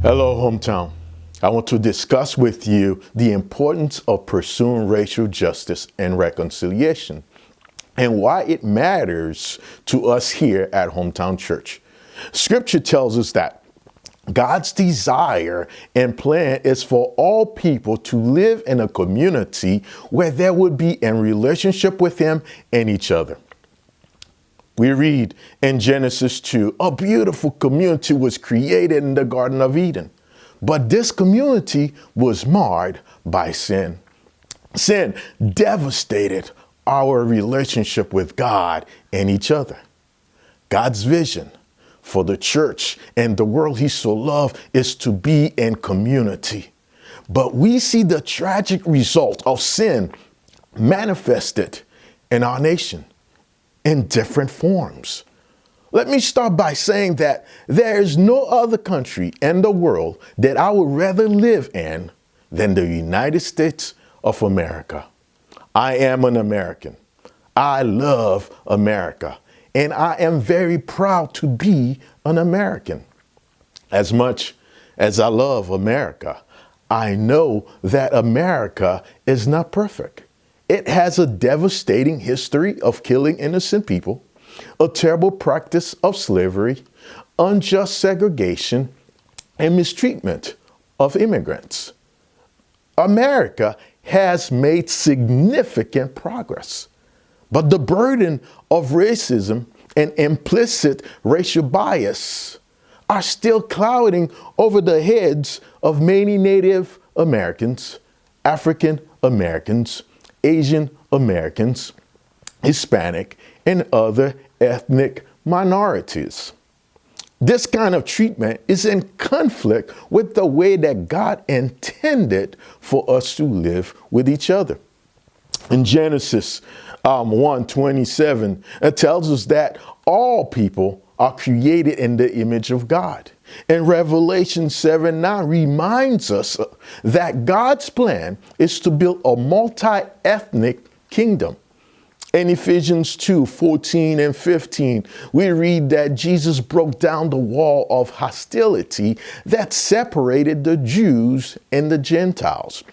Hello, hometown. I want to discuss with you the importance of pursuing racial justice and reconciliation and why it matters to us here at Hometown Church. Scripture tells us that God's desire and plan is for all people to live in a community where there would be in relationship with Him and each other. We read in Genesis 2, a beautiful community was created in the Garden of Eden. But this community was marred by sin. Sin devastated our relationship with God and each other. God's vision for the church and the world He so loved is to be in community. But we see the tragic result of sin manifested in our nation in different forms. Let me start by saying that there is no other country in the world that I would rather live in than the United States of America. I am an American. I love America, and I am very proud to be an American. As much as I love America, I know that America is not perfect. It has a devastating history of killing innocent people, a terrible practice of slavery, unjust segregation, and mistreatment of immigrants. America has made significant progress, but the burden of racism and implicit racial bias are still clouding over the heads of many Native Americans, African Americans, Asian Americans, Hispanic, and other ethnic minorities. This kind of treatment is in conflict with the way that God intended for us to live with each other. In Genesis 1:27, it tells us that all people are created in the image of God. And Revelation 7:9 reminds us that God's plan is to build a multi-ethnic kingdom. In Ephesians 2:14 and 15, we read that Jesus broke down the wall of hostility that separated the Jews and the Gentiles,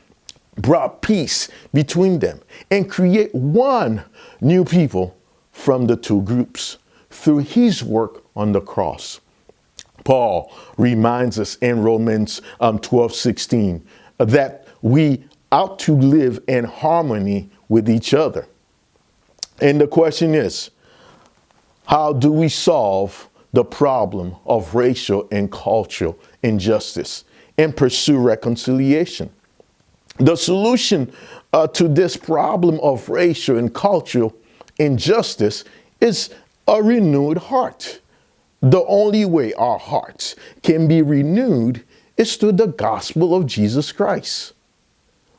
brought peace between them, and create one new people from the two groups through His work on the cross. Paul reminds us in Romans 12:16 that we ought to live in harmony with each other. And the question is, how do we solve the problem of racial and cultural injustice and pursue reconciliation? The solution to this problem of racial and cultural injustice is a renewed heart. The only way our hearts can be renewed is through the gospel of Jesus Christ,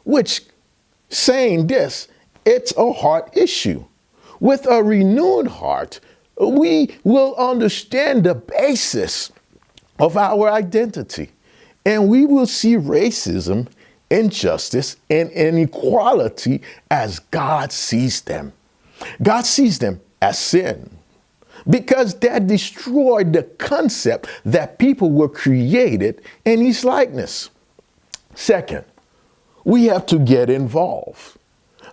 which, saying this, it's a heart issue. With a renewed heart, we will understand the basis of our identity, and we will see racism, injustice, and inequality as God sees them. God sees them as sin, because that destroyed the concept that people were created in His likeness. Second, we have to get involved.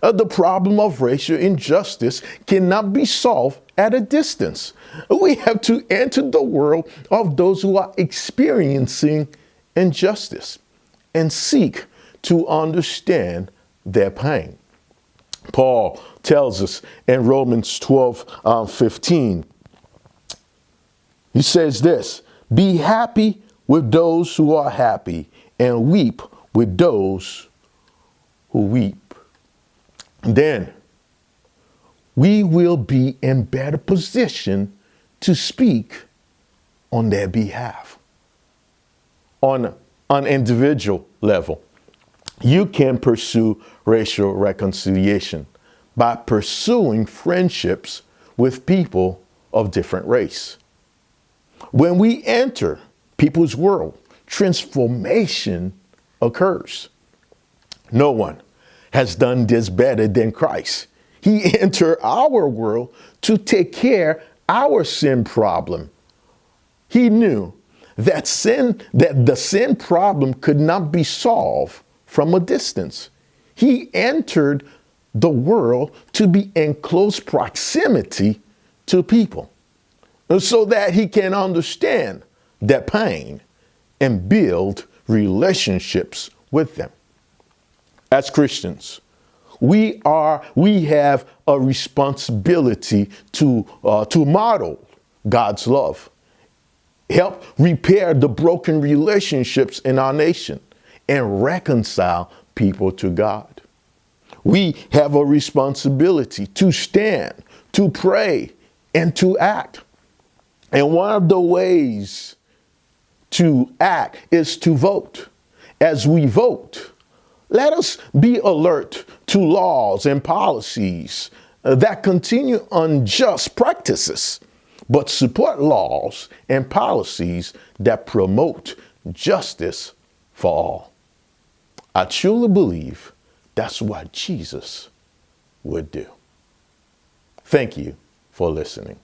The problem of racial injustice cannot be solved at a distance. We have to enter the world of those who are experiencing injustice and seek to understand their pain. Paul tells us in Romans 12:15, he says this, "Be happy with those who are happy, and weep with those who weep." Then we will be in better position to speak on their behalf. On an individual level, you can pursue racial reconciliation by pursuing friendships with people of different race. When we enter people's world, transformation occurs. No one has done this better than Christ. He entered our world to take care of our sin problem. He knew that the sin problem could not be solved from a distance. He entered the world to be in close proximity to people so that he can understand their pain and build relationships with them. As Christians, we have a responsibility to model God's love, help repair the broken relationships in our nation, and reconcile people to God. We have a responsibility to stand, to pray, and to act. And one of the ways to act is to vote. As we vote, let us be alert to laws and policies that continue unjust practices, but support laws and policies that promote justice for all. I truly believe that's what Jesus would do. Thank you for listening.